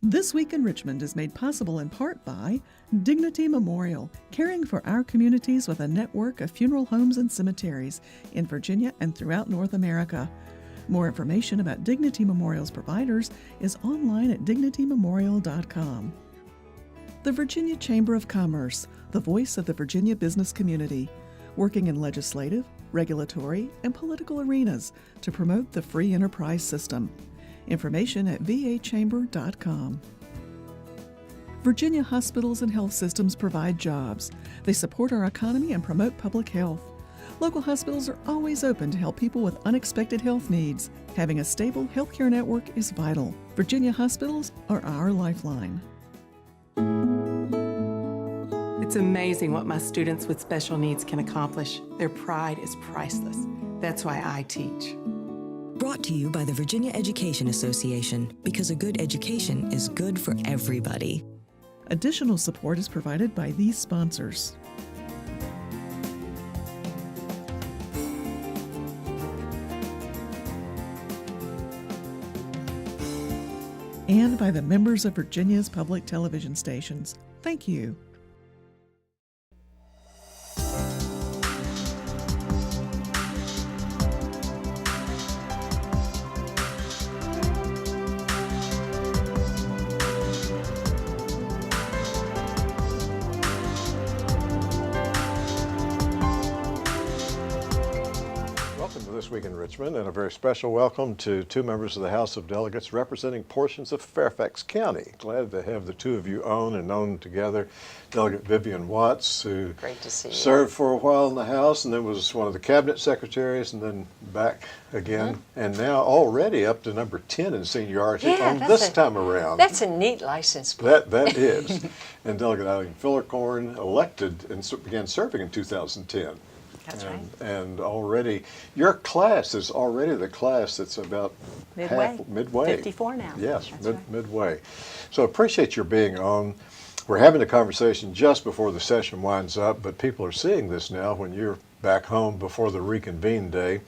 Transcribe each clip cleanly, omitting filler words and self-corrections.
This Week in Richmond is made possible in part by Dignity Memorial, caring for our communities with a network of funeral homes and cemeteries in Virginia and throughout North America. More information about Dignity Memorial's providers is online at dignitymemorial.com. The Virginia Chamber of Commerce, the voice of the Virginia business community, working in legislative, regulatory, and political arenas to promote the free enterprise system. Information at vachamber.com. Virginia hospitals and health systems provide jobs. They support our economy and promote public health. Local hospitals are always open to help people with unexpected health needs. Having a stable healthcare network is vital. Virginia hospitals are our lifeline. It's amazing what my students with special needs can accomplish. Their pride is priceless. That's why I teach. Brought to you by the Virginia Education Association, because a good education is good for everybody. Additional support is provided by these sponsors. And by the members of Virginia's public television stations. Thank you. This Week in Richmond, and a very special welcome to two members of the House of Delegates representing portions of Fairfax County. Glad to have the two of you on and known together. Delegate Vivian Watts, who Great to see you. Served for a while in the House and then was one of the cabinet secretaries and then back again, and now already up to number 10 in seniority on this time around. That's a neat license plate. That is. And Delegate Eileen elected and began serving in 2010. That's right. And already, your class is already the class that's about midway. 54 now. Yes, right. Midway. So appreciate your being on. We're having a conversation just before the session winds up, but people are seeing this now when you're back home before the reconvene day.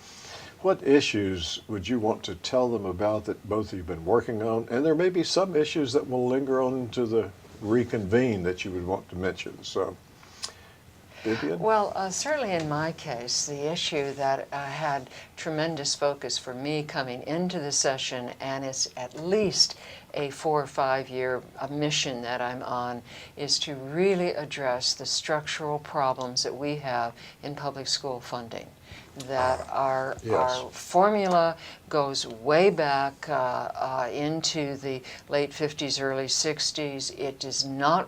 What issues would you want to tell them about that both of you have been working on? And there may be some issues that will linger on into the reconvene that you would want to mention. So. Vivian? Well, certainly in my case, the issue that had tremendous focus for me coming into the session, and it's at least a 4 or 5 year mission that I'm on, is to really address the structural problems that we have in public school funding. That our formula goes way back into the late 50s, early 60s. It is not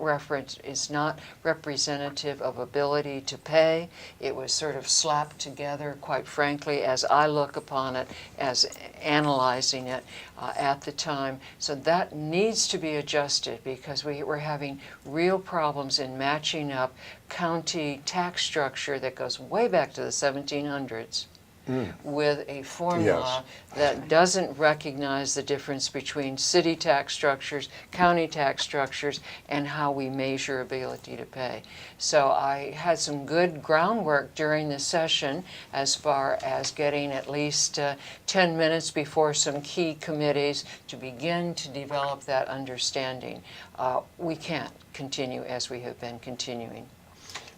representative of ability to pay. It was sort of slapped together, quite frankly, as I look upon it, as analyzing it at the time. So that needs to be adjusted because we're having real problems in matching up county tax structure that goes way back to the 1700s with a formula that doesn't recognize the difference between city tax structures, county tax structures, and how we measure ability to pay. So I had some good groundwork during the session as far as getting at least 10 minutes before some key committees to begin to develop that understanding. We can't continue as we have been continuing.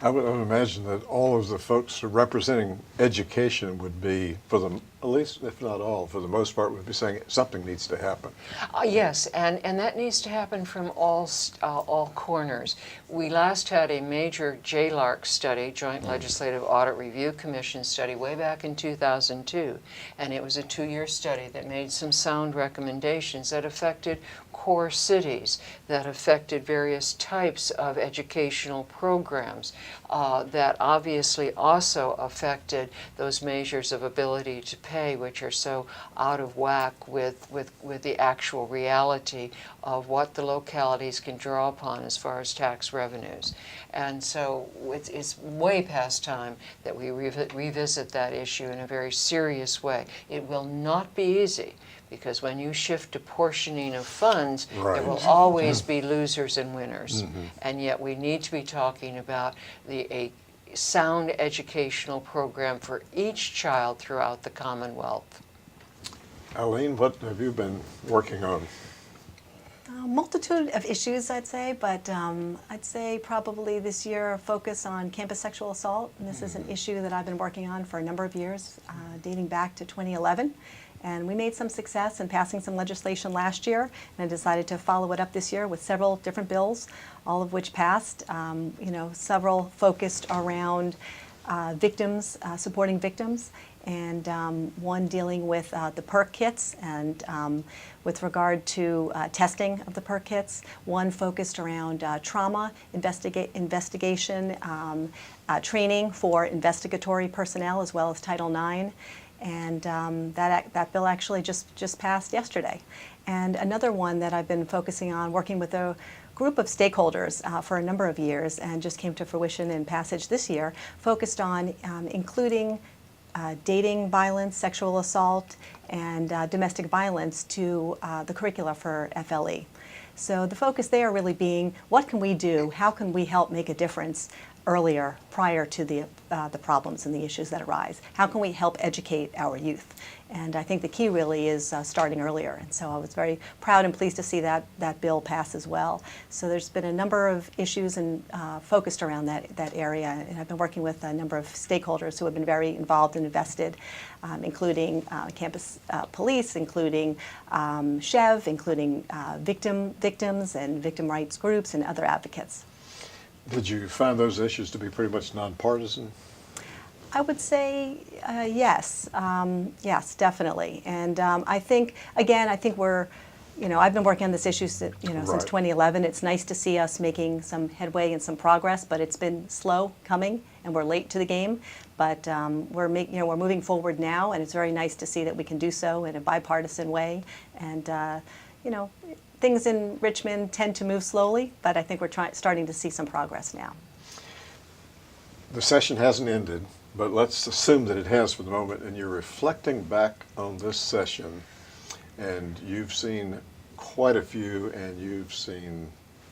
I would imagine that all of the folks representing education would be, for the at least, if not all, for the most part, would be saying something needs to happen. Yes, and that needs to happen from all corners. We last had a major JLARC study, Joint Legislative Audit Review Commission study, way back in 2002, and it was a 2-year study that made some sound recommendations that affected core cities, that affected various types of educational programs, that obviously also affected those measures of ability to pay, which are so out of whack with the actual reality of what the localities can draw upon as far as tax revenues. And so it's way past time that we revisit that issue in a very serious way. It will not be easy, because when you shift to portioning of funds, there will always be losers and winners. And yet we need to be talking about a sound educational program for each child throughout the Commonwealth. Eileen, what have you been working on? A multitude of issues, I'd say, but I'd say probably this year a focus on campus sexual assault. And this is an issue that I've been working on for a number of years, dating back to 2011. And we made some success in passing some legislation last year, and I decided to follow it up this year with several different bills, all of which passed. Several focused around victims, supporting victims, and one dealing with the PERC kits and with regard to testing of the PERC kits, one focused around trauma investigation, training for investigatory personnel as well as Title IX. And that bill actually just passed yesterday. And another one that I've been focusing on, working with a group of stakeholders for a number of years and just came to fruition in passage this year, focused on including dating violence, sexual assault, and domestic violence to the curricula for FLE. So the focus there really being, what can we do? How can we help make a difference earlier, prior to the problems and the issues that arise? How can we help educate our youth? And I think the key really is starting earlier. And so I was very proud and pleased to see that bill pass as well. So there's been a number of issues and focused around that area. And I've been working with a number of stakeholders who have been very involved and invested, including campus police, including SHEV, including victims and victim rights groups and other advocates. Did you find those issues to be pretty much nonpartisan? I would say yes, yes, definitely. And I think we're, I've been working on this issue since 2011. It's nice to see us making some headway and some progress, but it's been slow coming, and we're late to the game. But we're moving forward now, and it's very nice to see that we can do so in a bipartisan way. And things in Richmond tend to move slowly, but I think we're starting to see some progress now. The session hasn't ended, but let's assume that it has for the moment, and you're reflecting back on this session, and you've seen quite a few, and you've seen,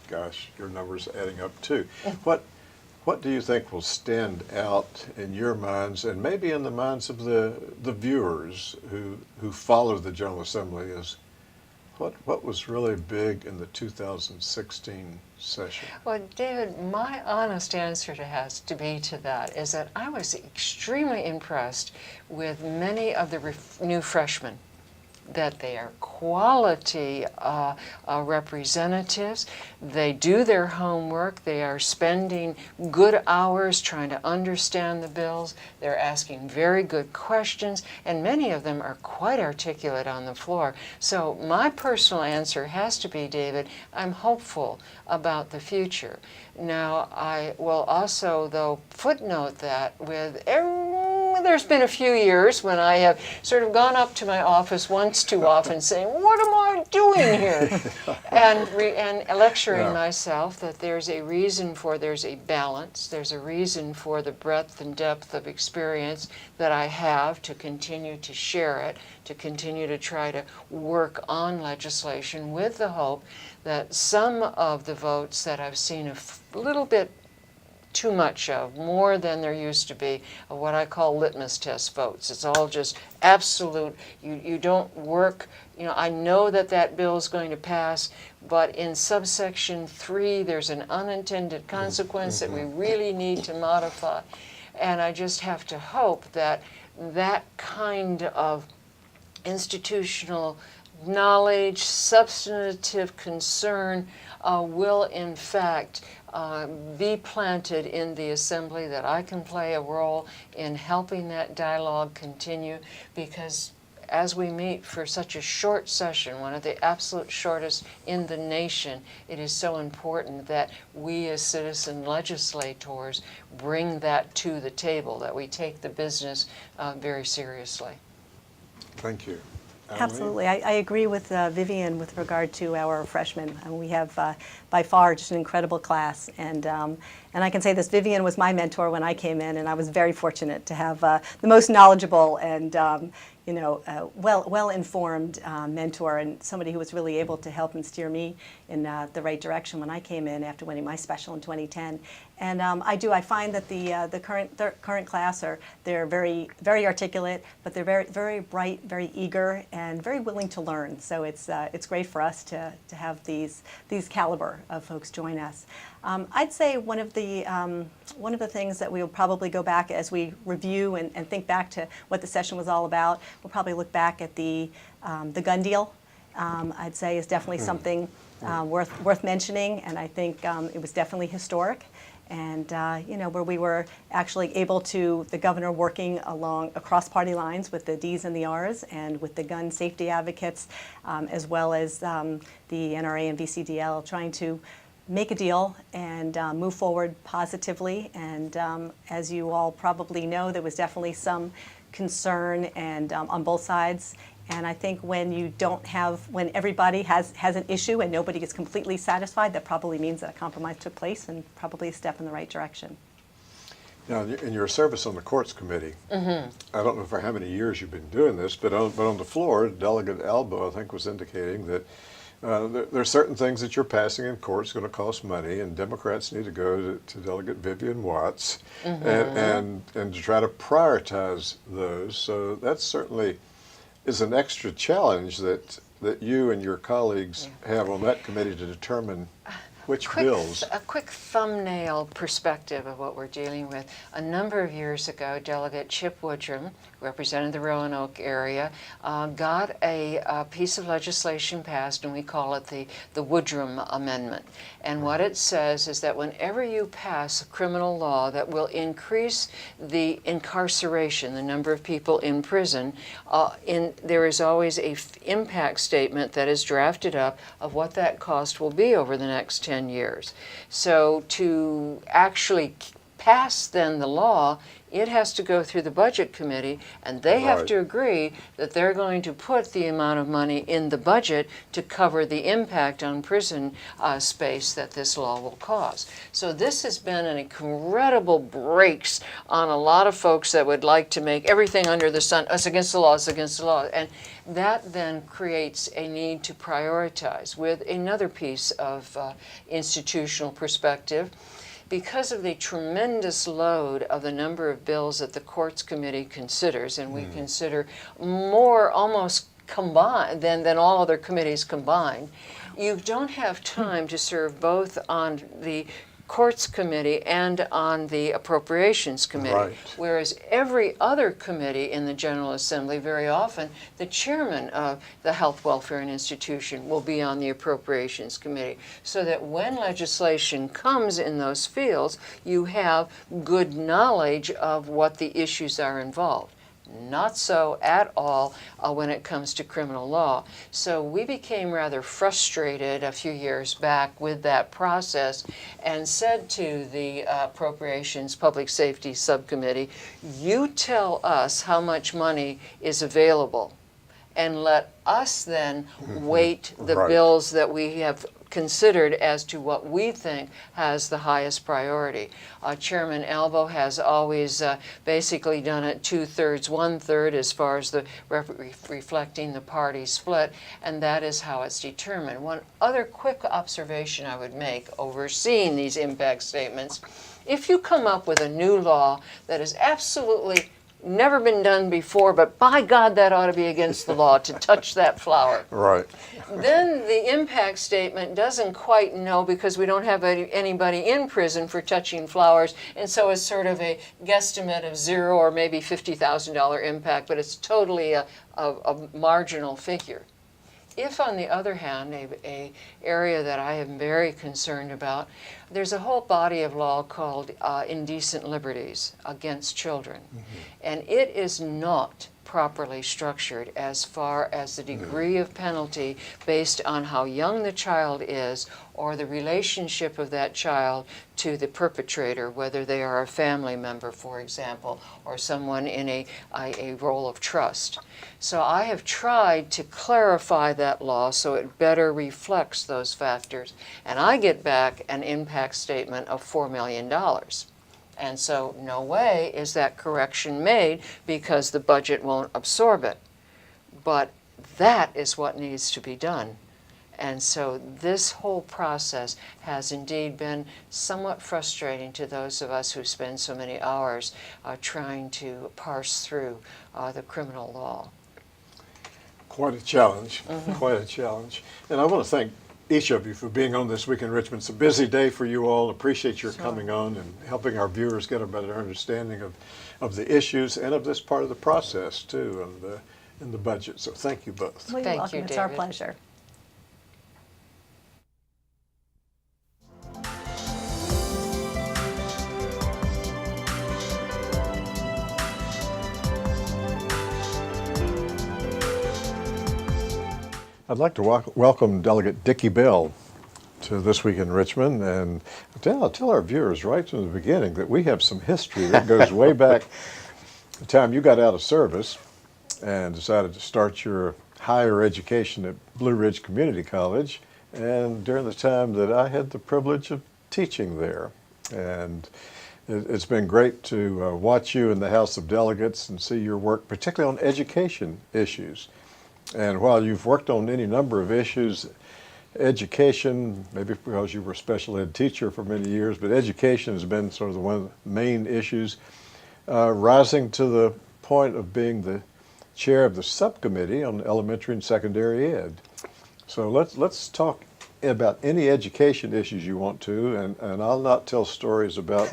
gosh, your numbers adding up too. What do you think will stand out in your minds, and maybe in the minds of the viewers who follow the General Assembly, as what was really big in the 2016 session? Well, David, my honest answer has to be to that is that I was extremely impressed with many of the new freshmen, that they are quality representatives. They do their homework. They are spending good hours trying to understand the bills. They're asking very good questions, and many of them are quite articulate on the floor. So my personal answer has to be, David, I'm hopeful about the future. Now, I will also, though, footnote that there's been a few years when I have sort of gone up to my office once too often saying, what am I doing here? and lecturing myself that there's a balance, there's a reason for the breadth and depth of experience that I have to continue to share it, to continue to try to work on legislation with the hope that some of the votes that I've seen a little bit too much of, more than there used to be, of what I call litmus test votes. It's all just absolute. You don't work. I know that bill is going to pass, but in subsection 3, there's an unintended consequence that we really need to modify. And I just have to hope that that kind of institutional knowledge, substantive concern will in fact be planted in the Assembly, that I can play a role in helping that dialogue continue, because as we meet for such a short session, one of the absolute shortest in the nation, it is so important that we as citizen legislators bring that to the table, that we take the business very seriously. Thank you. Eileen? Absolutely. I agree with Vivian with regard to our freshmen. We have by far just an incredible class. And I can say this, Vivian was my mentor when I came in, and I was very fortunate to have the most knowledgeable and well-informed mentor and somebody who was really able to help and steer me in the right direction when I came in after winning my special in 2010. And I find that the current class they're very articulate, but they're very bright, very eager, and very willing to learn. So it's great for us to have these caliber of folks join us. I'd say one of the things that we'll probably go back as we review and think back to what the session was all about. We'll probably look back at the gun deal. I'd say is definitely something worth mentioning, and I think it was definitely historic. And where we were actually able to, the governor working across party lines with the D's and the R's and with the gun safety advocates, as well as the NRA and VCDL, trying to make a deal and move forward positively. And as you all probably know, there was definitely some concern and on both sides. And I think when when everybody has an issue and nobody is completely satisfied, that probably means that a compromise took place and probably a step in the right direction. Now, in your service on the courts committee, I don't know for how many years you've been doing this, but on the floor, Delegate Albo, I think, was indicating that there are certain things that you're passing in courts going to cost money, and Democrats need to go to Delegate Vivian Watts and to try to prioritize those. So that certainly is an extra challenge that you and your colleagues have on that committee to determine which bills. A quick thumbnail perspective of what we're dealing with. A number of years ago, Delegate Chip Woodrum, who represented the Roanoke area, got a piece of legislation passed, and we call it the Woodrum Amendment. And what it says is that whenever you pass a criminal law that will increase the incarceration, the number of people in prison, there is always a impact statement that is drafted up of what that cost will be over the next 10 years. So to actually pass then the law, it has to go through the budget committee, and they have to agree that they're going to put the amount of money in the budget to cover the impact on prison space that this law will cause. So this has been an incredible brakes on a lot of folks that would like to make everything under the sun, it's against the law, it's against the law. And that then creates a need to prioritize with another piece of institutional perspective. Because of the tremendous load of the number of bills that the courts committee considers, and we consider more almost combined than all other committees combined, you don't have time to serve both on the courts committee and on the appropriations committee, whereas every other committee in the General Assembly, very often the chairman of the Health, Welfare, and Institution will be on the appropriations committee, so that when legislation comes in those fields, you have good knowledge of what the issues are involved. Not so at all when it comes to criminal law. So we became rather frustrated a few years back with that process and said to the Appropriations Public Safety Subcommittee, you tell us how much money is available and let us then weight the bills that we have considered as to what we think has the highest priority. Chairman Albo has always basically done it 2/3, 1/3 as far as the reflecting the party split, and that is how it's determined. One other quick observation I would make overseeing these impact statements, if you come up with a new law that is absolutely never been done before, but by God, that ought to be against the law to touch that flower. Then the impact statement doesn't quite know, because we don't have anybody in prison for touching flowers, and so it's sort of a guesstimate of $0 or maybe $50,000 impact, but it's totally a marginal figure. If, on the other hand, a area that I am very concerned about, there's a whole body of law called Indecent Liberties Against Children, and it is not properly structured as far as the degree of penalty based on how young the child is or the relationship of that child to the perpetrator, whether they are a family member, for example, or someone in a role of trust. So I have tried to clarify that law so it better reflects those factors, and I get back an impact statement of $4 million. And so no way is that correction made because the budget won't absorb it. But that is what needs to be done. And so this whole process has indeed been somewhat frustrating to those of us who spend so many hours trying to parse through the criminal law. Quite a challenge, quite a challenge. And I want to thank each of you for being on This Week in Richmond. It's a busy day for you all. Appreciate your coming on and helping our viewers get a better understanding of the issues and of this part of the process too, and the budget. So thank you both. Well, you're Thank welcome. you, It's our David. pleasure. I'd like to welcome Delegate Dickie Bell to This Week in Richmond, and I'll tell our viewers right from the beginning that we have some history that goes way back the time you got out of service and decided to start your higher education at Blue Ridge Community College, and during the time that I had the privilege of teaching there. And it's been great to watch you in the House of Delegates and see your work, particularly on education issues. And while you've worked on any number of issues, education, maybe because you were a special ed teacher for many years, but education has been sort of one of the main issues, rising to the point of being the chair of the subcommittee on elementary and secondary ed. So let's talk about any education issues you want to, and I'll not tell stories about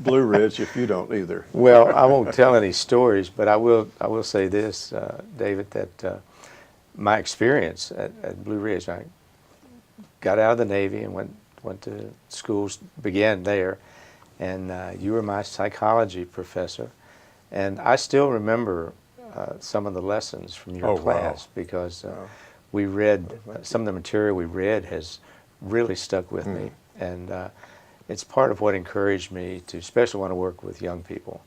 Blue Ridge if you don't either. Well, I won't tell any stories, but I will say this, David, that my experience at Blue Ridge, I got out of the Navy and went to schools, began there, and you were my psychology professor, and I still remember some of the lessons from your class because we read, some of the material we read has really stuck with me, and it's part of what encouraged me to especially want to work with young people.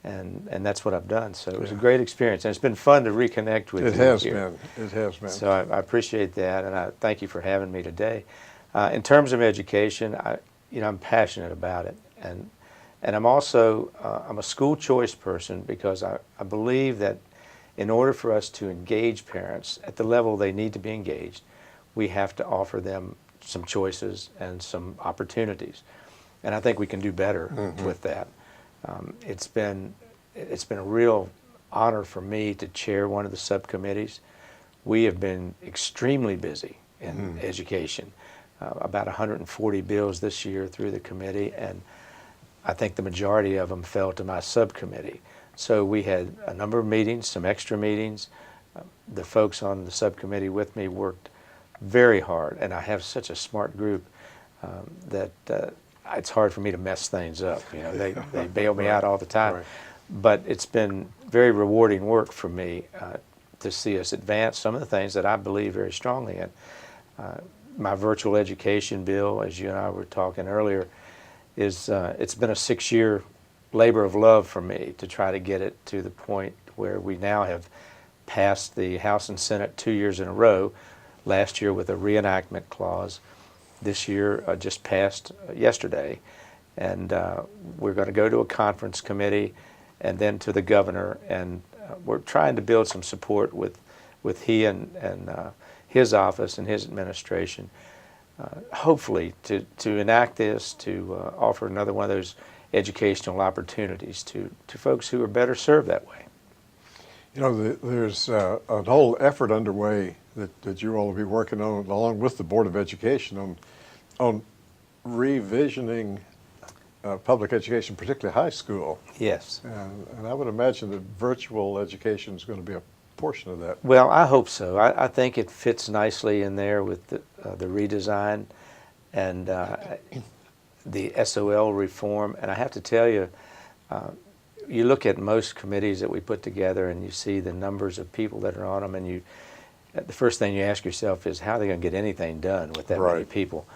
And that's what I've done. So it was a great experience, and it's been fun to reconnect with you. It has been. It has been. So I appreciate that, and I thank you for having me today. In terms of education, I'm passionate about it, and I'm also I'm a school choice person because I believe that in order for us to engage parents at the level they need to be engaged, we have to offer them some choices and some opportunities, and I think we can do better with that. It's been a real honor for me to chair one of the subcommittees. We have been extremely busy in education, about 140 bills this year through the committee, and I think the majority of them fell to my subcommittee. So we had a number of meetings, some extra meetings. The folks on the subcommittee with me worked very hard, and I have such a smart group that it's hard for me to mess things up. You know, they bail me out all the time. Right. But it's been very rewarding work for me to see us advance some of the things that I believe very strongly in. My virtual education bill, as you and I were talking earlier, is it's been a 6-year labor of love for me to try to get it to the point where we now have passed the House and Senate 2 years in a row, last year with a reenactment clause. This year just passed yesterday, and we're going to go to a conference committee and then to the governor, and we're trying to build some support with he and his office and his administration, hopefully to enact this, to offer another one of those educational opportunities to folks who are better served that way. You know, there's a whole effort underway that you all will be working on, along with the Board of Education, on revisioning public education, particularly high school. Yes. And I would imagine that virtual education is going to be a portion of that. Well, I hope so. I think it fits nicely in there with the redesign and the SOL reform. And I have to tell you, you look at most committees that we put together and you see the numbers of people that are on them, and the first thing you ask yourself is, how are they going to get anything done with that many people?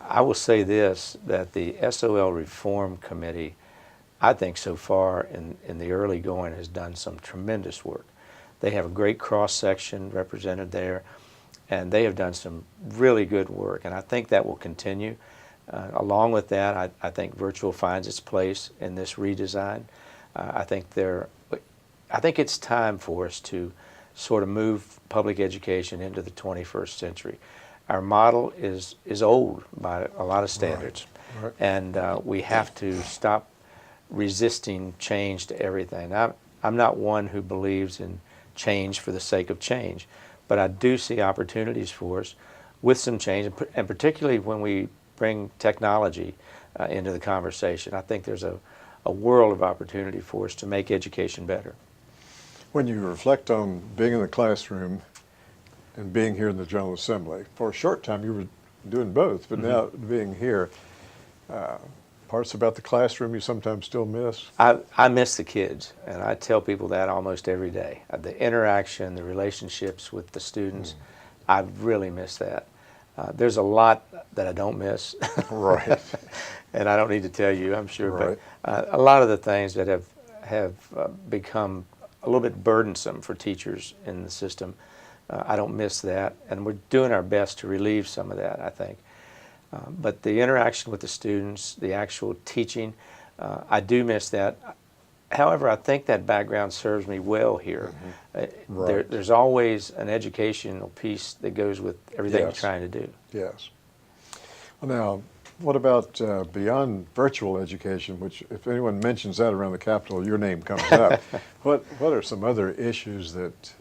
I will say this, that the SOL Reform Committee, I think so far in the early going, has done some tremendous work. They have a great cross-section represented there, and they have done some really good work, and I think that will continue. Along with that, I think virtual finds its place in this redesign. I think it's time for us to sort of move public education into the 21st century. Our model is old by a lot of standards, Right. and we have to stop resisting change to everything. I'm not one who believes in change for the sake of change, but I do see opportunities for us with some change, and particularly when we bring technology into the conversation. I think there's a world of opportunity for us to make education better. When you reflect on being in the classroom and being here in the General Assembly, for a short time you were doing both, but now being here, parts about the classroom you sometimes still miss? I miss the kids, and I tell people that almost every day. The interaction, the relationships with the students, I really miss that. There's a lot that I don't miss. Right. And I don't need to tell you, I'm sure, Right. but a lot of the things that have become a little bit burdensome for teachers in the system, I don't miss that, and we're doing our best to relieve some of that, I think. But the interaction with the students, the actual teaching, I do miss that. However, I think that background serves me well here. Right. There's always an educational piece that goes with everything Yes. you're trying to do. Yes. Well, now, what about beyond virtual education, which if anyone mentions that around the Capitol, your name comes up. What are some other issues that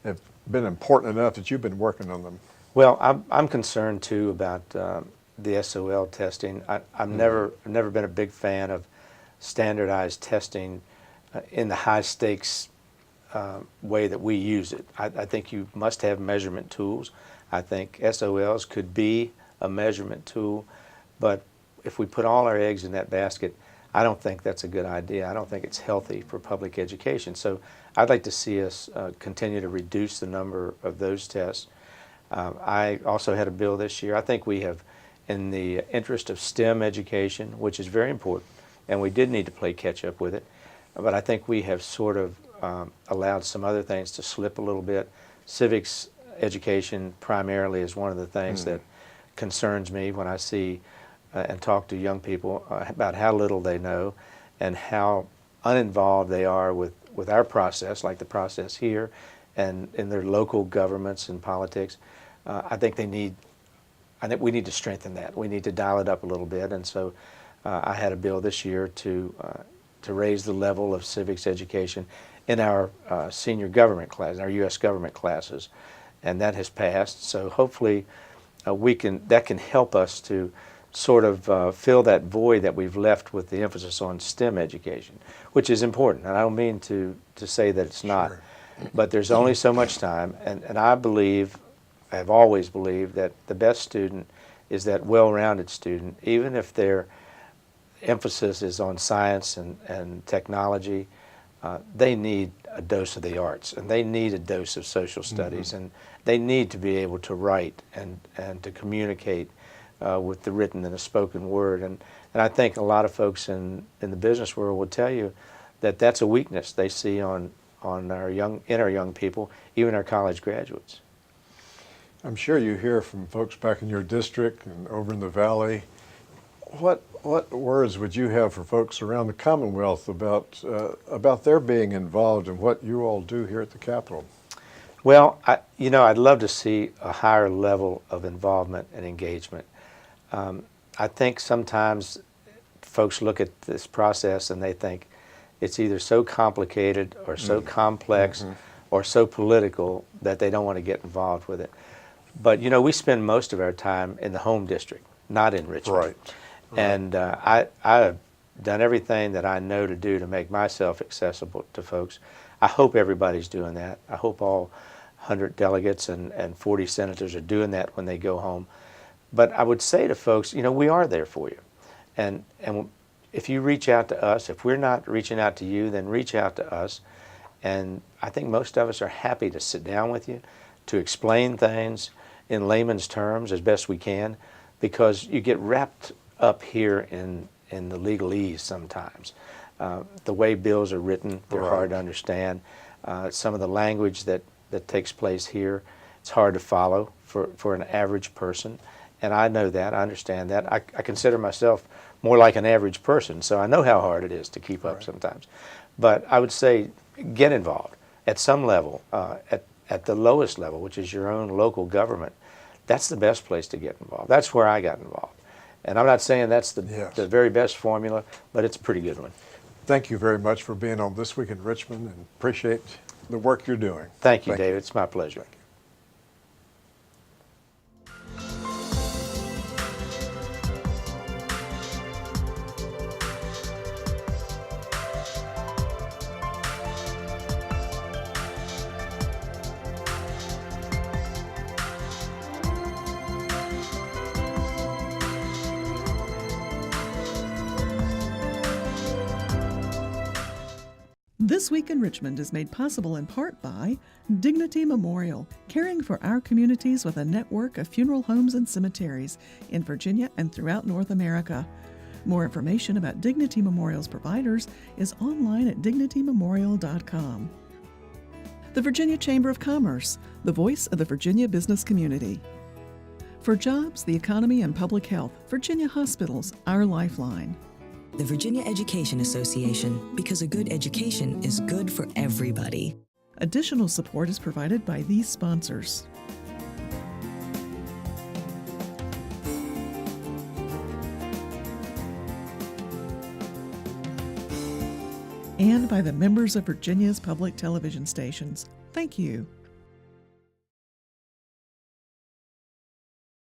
have been important enough that you've been working on them? Well, I'm concerned too about the SOL testing. I've never been a big fan of standardized testing in the high stakes way that we use it. I think you must have measurement tools. I think SOLs could be a measurement tool, but if we put all our eggs in that basket, I don't think that's a good idea. I don't think it's healthy for public education. So I'd like to see us continue to reduce the number of those tests. I also had a bill this year. I think we have, in the interest of STEM education, which is very important, and we did need to play catch up with it, but I think we have sort of allowed some other things to slip a little bit. Civics education primarily is one of the things that concerns me when I see and talk to young people about how little they know and how uninvolved they are with our process, like the process here, and in their local governments and politics. I think we need to strengthen that. We need to dial it up a little bit, and so I had a bill this year to raise the level of civics education in our senior government class, our U.S. government classes, and that has passed. So hopefully that can help us to sort of fill that void that we've left with the emphasis on STEM education, which is important. And I don't mean to say that it's not, but there's only so much time, and I've always believed that the best student is that well-rounded student, even if their emphasis is on science and technology. They need a dose of the arts, and they need a dose of social studies, and they need to be able to write and to communicate with the written and the spoken word. And I think a lot of folks in the business world will tell you that that's a weakness they see in our young people, even our college graduates. I'm sure you hear from folks back in your district and over in the Valley. What words would you have for folks around the Commonwealth about their being involved in what you all do here at the Capitol? Well, I'd love to see a higher level of involvement and engagement. I think sometimes folks look at this process and they think it's either so complicated or so complex or so political that they don't want to get involved with it. But, we spend most of our time in the home district, not in Richmond. Right. And I have done everything that I know to do to make myself accessible to folks. I hope everybody's doing that. I hope all 100 delegates and 40 senators are doing that when they go home. But I would say to folks, we are there for you. And if you reach out to us, if we're not reaching out to you, then reach out to us. And I think most of us are happy to sit down with you, to explain things in layman's terms as best we can, because you get wrapped up here in the legalese sometimes. The way bills are written, they're hard to understand. Some of the language that takes place here, it's hard to follow for an average person. And I know that, I understand that. I consider myself more like an average person, so I know how hard it is to keep up sometimes. But I would say get involved at some level, at the lowest level, which is your own local government, that's the best place to get involved. That's where I got involved. And I'm not saying that's the very best formula, but it's a pretty good one. Thank you very much for being on This Week in Richmond, and appreciate the work you're doing. Thank you, David. It's my pleasure. This Week in Richmond is made possible in part by Dignity Memorial, caring for our communities with a network of funeral homes and cemeteries in Virginia and throughout North America. More information about Dignity Memorial's providers is online at dignitymemorial.com. The Virginia Chamber of Commerce, the voice of the Virginia business community. For jobs, the economy, and public health, Virginia Hospitals, our lifeline. The Virginia Education Association, because a good education is good for everybody. Additional support is provided by these sponsors. And by the members of Virginia's public television stations. Thank you.